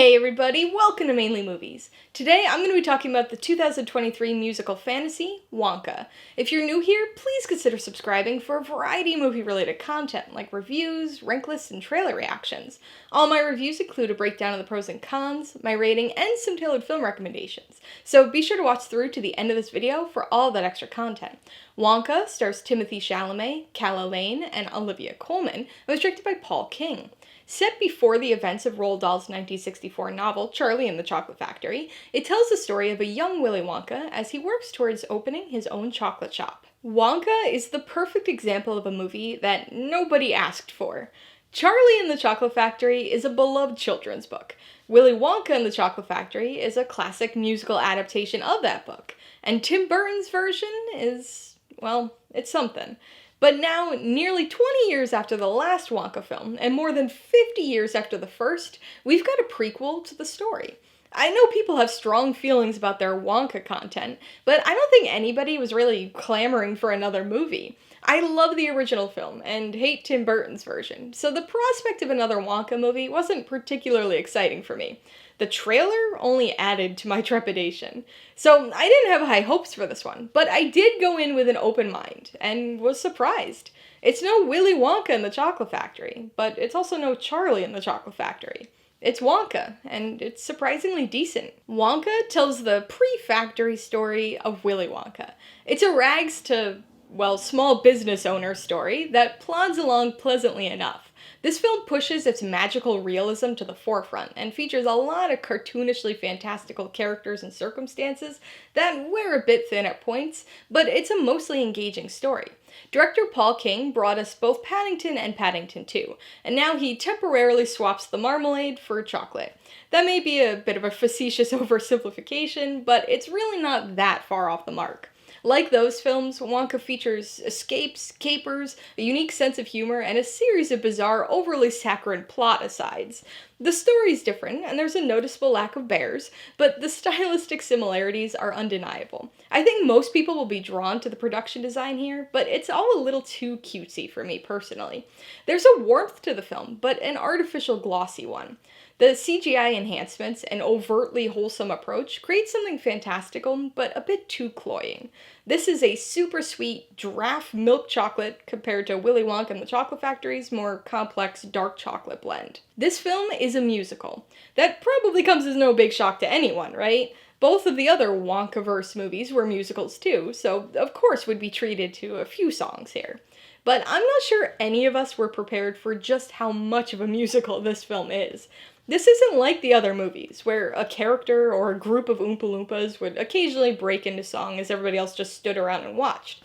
Hey everybody, welcome to Mainely Movies. Today I'm going to be talking about the 2023 musical fantasy, Wonka. If you're new here, please consider subscribing for a variety of movie-related content, like reviews, rank lists, and trailer reactions. All my reviews include a breakdown of the pros and cons, my rating, and some tailored film recommendations. So be sure to watch through to the end of this video for all that extra content. Wonka stars Timothée Chalamet, Calah, and Olivia Colman, and was directed by Paul King. Set before the events of Roald Dahl's 1964 novel, Charlie and the Chocolate Factory, it tells the story of a young Willy Wonka as he works towards opening his own chocolate shop. Wonka is the perfect example of a movie that nobody asked for. Charlie and the Chocolate Factory is a beloved children's book. Willy Wonka and the Chocolate Factory is a classic musical adaptation of that book. And Tim Burton's version is, well, it's something. But now, nearly 20 years after the last Wonka film, and more than 50 years after the first, we've got a prequel to the story. I know people have strong feelings about their Wonka content, but I don't think anybody was really clamoring for another movie. I love the original film, and hate Tim Burton's version, so the prospect of another Wonka movie wasn't particularly exciting for me. The trailer only added to my trepidation. So I didn't have high hopes for this one, but I did go in with an open mind, and was surprised. It's no Willy Wonka and the Chocolate Factory, but it's also no Charlie and the Chocolate Factory. It's Wonka, and it's surprisingly decent. Wonka tells the pre-factory story of Willy Wonka. It's a rags to, well, small business owner story that plods along pleasantly enough. This film pushes its magical realism to the forefront and features a lot of cartoonishly fantastical characters and circumstances that wear a bit thin at points, but it's a mostly engaging story. Director Paul King brought us both Paddington and Paddington 2, and now he temporarily swaps the marmalade for chocolate. That may be a bit of a facetious oversimplification, but it's really not that far off the mark. Like those films, Wonka features escapes, capers, a unique sense of humor, and a series of bizarre, overly saccharine plot asides. The story's different, and there's a noticeable lack of bears, but the stylistic similarities are undeniable. I think most people will be drawn to the production design here, but it's all a little too cutesy for me personally. There's a warmth to the film, but an artificial glossy one. The CGI enhancements and overtly wholesome approach create something fantastical, but a bit too cloying. This is a super sweet giraffe milk chocolate compared to Willy Wonka and the Chocolate Factory's more complex dark chocolate blend. This film is a musical. That probably comes as no big shock to anyone, right? Both of the other Wonkaverse movies were musicals too, so of course would be treated to a few songs here. But I'm not sure any of us were prepared for just how much of a musical this film is. This isn't like the other movies, where a character or a group of Oompa Loompas would occasionally break into song as everybody else just stood around and watched.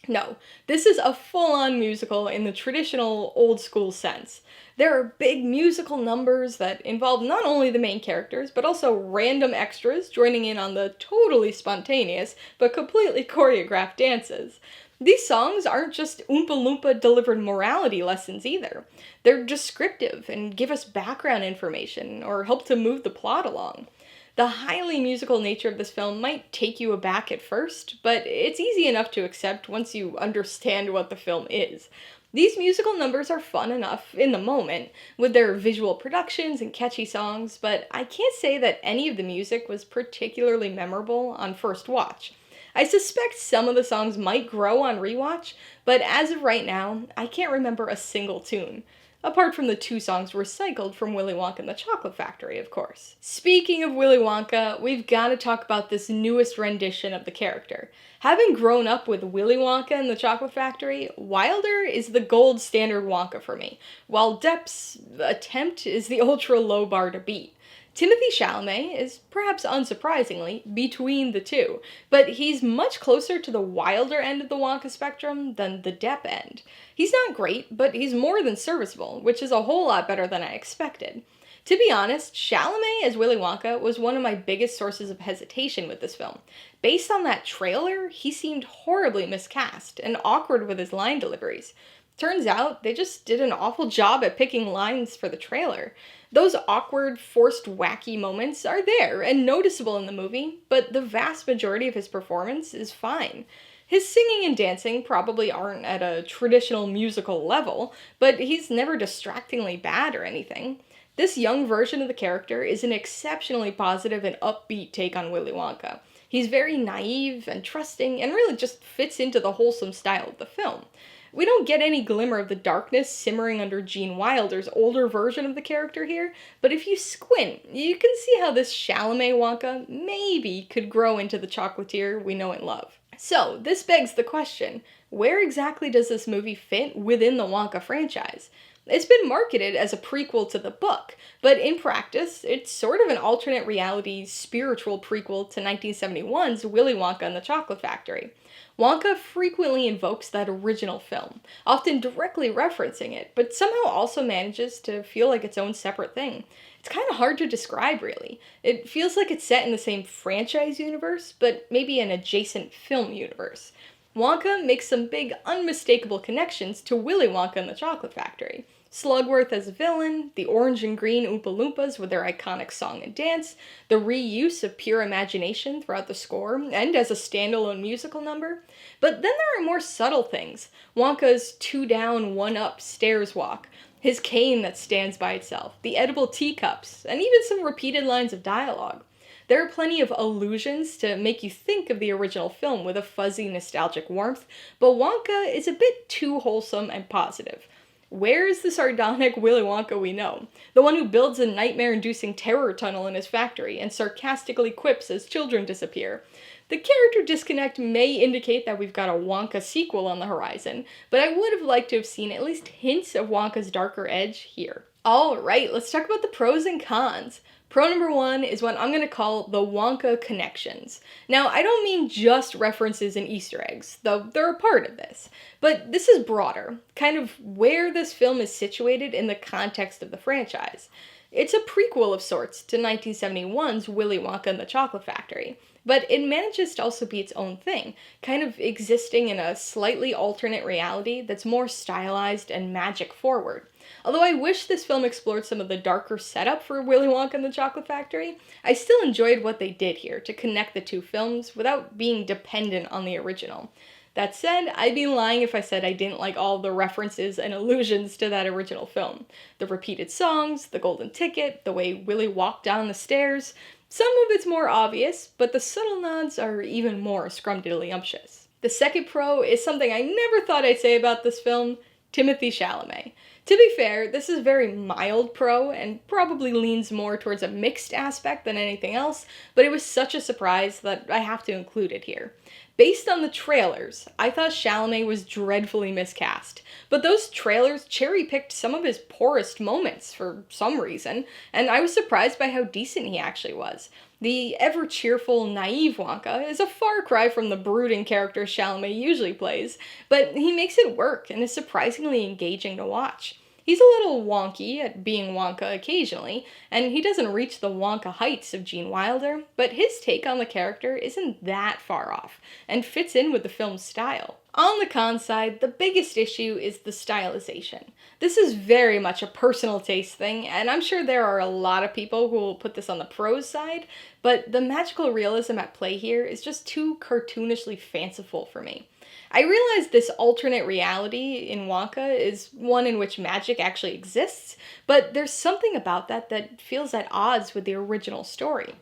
No, this is a full-on musical in the traditional old-school sense. There are big musical numbers that involve not only the main characters, but also random extras joining in on the totally spontaneous, but completely choreographed dances. These songs aren't just Oompa Loompa delivered morality lessons either. They're descriptive and give us background information or help to move the plot along. The highly musical nature of this film might take you aback at first, but it's easy enough to accept once you understand what the film is. These musical numbers are fun enough in the moment, with their visual productions and catchy songs, but I can't say that any of the music was particularly memorable on first watch. I suspect some of the songs might grow on rewatch, but as of right now, I can't remember a single tune. Apart from the two songs recycled from Willy Wonka and the Chocolate Factory, of course. Speaking of Willy Wonka, we've got to talk about this newest rendition of the character. Having grown up with Willy Wonka and the Chocolate Factory, Wilder is the gold standard Wonka for me, while Depp's attempt is the ultra low bar to beat. Timothée Chalamet is, perhaps unsurprisingly, between the two, but he's much closer to the Wilder end of the Wonka spectrum than the Depp end. He's not great, but he's more than serviceable, which is a whole lot better than I expected. To be honest, Chalamet as Willy Wonka was one of my biggest sources of hesitation with this film. Based on that trailer, he seemed horribly miscast and awkward with his line deliveries. Turns out, they just did an awful job at picking lines for the trailer. Those awkward, forced, wacky moments are there and noticeable in the movie, but the vast majority of his performance is fine. His singing and dancing probably aren't at a traditional musical level, but he's never distractingly bad or anything. This young version of the character is an exceptionally positive and upbeat take on Willy Wonka. He's very naive and trusting and really just fits into the wholesome style of the film. We don't get any glimmer of the darkness simmering under Gene Wilder's older version of the character here, but if you squint, you can see how this Chalamet Wonka maybe could grow into the chocolatier we know and love. So, this begs the question, where exactly does this movie fit within the Wonka franchise? It's been marketed as a prequel to the book, but in practice, it's sort of an alternate reality spiritual prequel to 1971's Willy Wonka and the Chocolate Factory. Wonka frequently invokes that original film, often directly referencing it, but somehow also manages to feel like its own separate thing. It's kind of hard to describe, really. It feels like it's set in the same franchise universe, but maybe an adjacent film universe. Wonka makes some big, unmistakable connections to Willy Wonka and the Chocolate Factory. Slugworth as a villain, the orange and green Oompa Loompas with their iconic song and dance, the reuse of Pure Imagination throughout the score, and as a standalone musical number. But then there are more subtle things. Wonka's 2 down, 1 up stairs walk, his cane that stands by itself, the edible teacups, and even some repeated lines of dialogue. There are plenty of allusions to make you think of the original film with a fuzzy, nostalgic warmth, but Wonka is a bit too wholesome and positive. Where is the sardonic Willy Wonka we know? The one who builds a nightmare-inducing terror tunnel in his factory and sarcastically quips as children disappear. The character disconnect may indicate that we've got a Wonka sequel on the horizon, but I would have liked to have seen at least hints of Wonka's darker edge here. Alright, let's talk about the pros and cons. Pro number 1 is what I'm going to call the Wonka connections. Now, I don't mean just references and Easter eggs, though they're a part of this. But this is broader, kind of where this film is situated in the context of the franchise. It's a prequel of sorts to 1971's Willy Wonka and the Chocolate Factory, but it manages to also be its own thing, kind of existing in a slightly alternate reality that's more stylized and magic forward. Although I wish this film explored some of the darker setup for Willy Wonka and the Chocolate Factory, I still enjoyed what they did here to connect the two films without being dependent on the original. That said, I'd be lying if I said I didn't like all the references and allusions to that original film. The repeated songs, the golden ticket, the way Willy walked down the stairs. Some of it's more obvious, but the subtle nods are even more scrumdiddlyumptious. The second pro is something I never thought I'd say about this film, Timothée Chalamet. To be fair, this is a very mild pro and probably leans more towards a mixed aspect than anything else, but it was such a surprise that I have to include it here. Based on the trailers, I thought Chalamet was dreadfully miscast, but those trailers cherry-picked some of his poorest moments for some reason, and I was surprised by how decent he actually was. The ever-cheerful, naive Wonka is a far cry from the brooding character Chalamet usually plays, but he makes it work and is surprisingly engaging to watch. He's a little wonky at being Wonka occasionally, and he doesn't reach the Wonka heights of Gene Wilder, but his take on the character isn't that far off, and fits in with the film's style. On the con side, the biggest issue is the stylization. This is very much a personal taste thing, and I'm sure there are a lot of people who will put this on the pros side, but the magical realism at play here is just too cartoonishly fanciful for me. I realize this alternate reality in Wonka is one in which magic actually exists, but there's something about that feels at odds with the original story.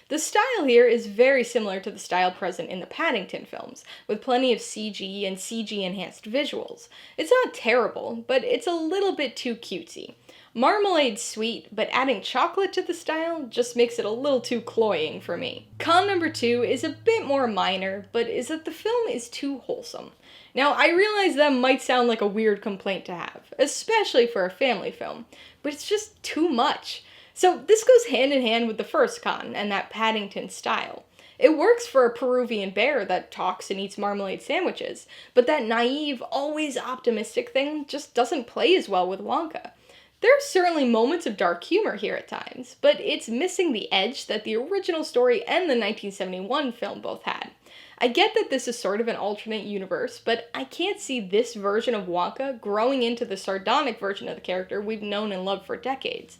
The style here is very similar to the style present in the Paddington films, with plenty of CG and CG-enhanced visuals. It's not terrible, but it's a little bit too cutesy. Marmalade's sweet, but adding chocolate to the style just makes it a little too cloying for me. Con number 2 is a bit more minor, but is that the film is too wholesome. Now, I realize that might sound like a weird complaint to have, especially for a family film, but it's just too much. So this goes hand in hand with the first con and that Paddington style. It works for a Peruvian bear that talks and eats marmalade sandwiches, but that naive, always optimistic thing just doesn't play as well with Wonka. There are certainly moments of dark humor here at times, but it's missing the edge that the original story and the 1971 film both had. I get that this is sort of an alternate universe, but I can't see this version of Wonka growing into the sardonic version of the character we've known and loved for decades.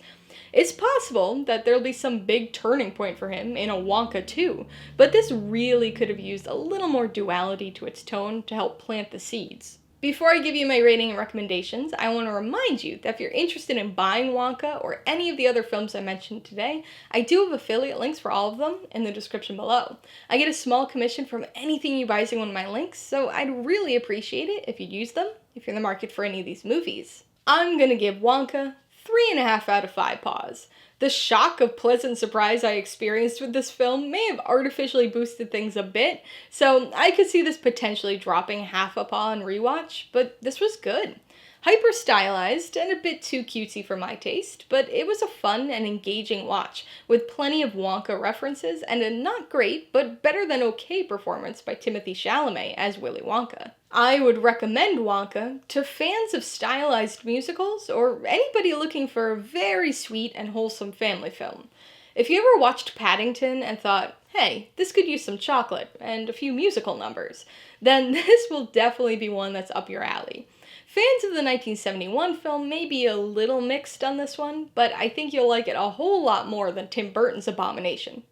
It's possible that there'll be some big turning point for him in a Wonka 2, but this really could have used a little more duality to its tone to help plant the seeds. Before I give you my rating and recommendations, I want to remind you that if you're interested in buying Wonka or any of the other films I mentioned today, I do have affiliate links for all of them in the description below. I get a small commission from anything you buy using one of my links, so I'd really appreciate it if you'd use them if you're in the market for any of these movies. I'm gonna give Wonka 3.5 out of 5 paws. The shock of pleasant surprise I experienced with this film may have artificially boosted things a bit, so I could see this potentially dropping half a paw on rewatch, but this was good. Hyper stylized and a bit too cutesy for my taste, but it was a fun and engaging watch, with plenty of Wonka references and a not great, but better than okay performance by Timothée Chalamet as Willy Wonka. I would recommend Wonka to fans of stylized musicals or anybody looking for a very sweet and wholesome family film. If you ever watched Paddington and thought, hey, this could use some chocolate and a few musical numbers, then this will definitely be one that's up your alley. Fans of the 1971 film may be a little mixed on this one, but I think you'll like it a whole lot more than Tim Burton's Abomination.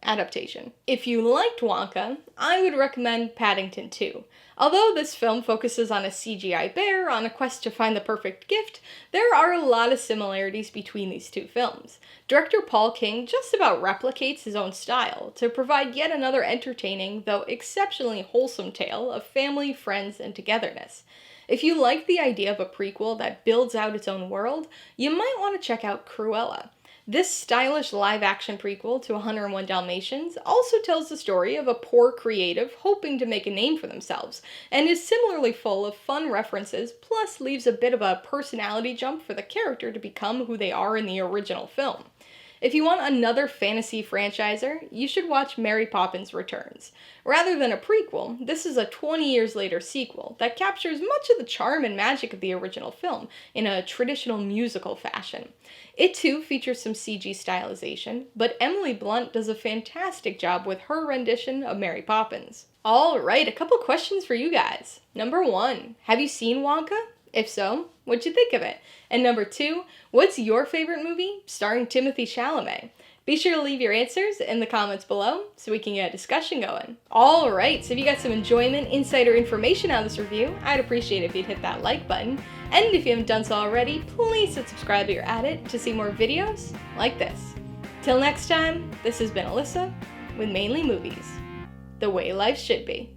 Adaptation. If you liked Wonka, I would recommend Paddington 2. Although this film focuses on a CGI bear on a quest to find the perfect gift, there are a lot of similarities between these two films. Director Paul King just about replicates his own style to provide yet another entertaining, though exceptionally wholesome tale of family, friends, and togetherness. If you like the idea of a prequel that builds out its own world, you might want to check out Cruella. This stylish live-action prequel to 101 Dalmatians also tells the story of a poor creative hoping to make a name for themselves, and is similarly full of fun references, plus leaves a bit of a personality jump for the character to become who they are in the original film. If you want another fantasy franchiser, you should watch Mary Poppins Returns. Rather than a prequel, this is a 20 years later sequel that captures much of the charm and magic of the original film in a traditional musical fashion. It too features some CG stylization, but Emily Blunt does a fantastic job with her rendition of Mary Poppins. Alright, a couple questions for you guys. Number 1, have you seen Wonka? If so, what'd you think of it? And number 2, what's your favorite movie starring Timothée Chalamet? Be sure to leave your answers in the comments below so we can get a discussion going. Alright, so if you got some enjoyment, insight, or information out of this review, I'd appreciate it if you'd hit that like button. And if you haven't done so already, please hit subscribe if you're at it to see more videos like this. Till next time, this has been Alyssa with Mainely Movies, the way life should be.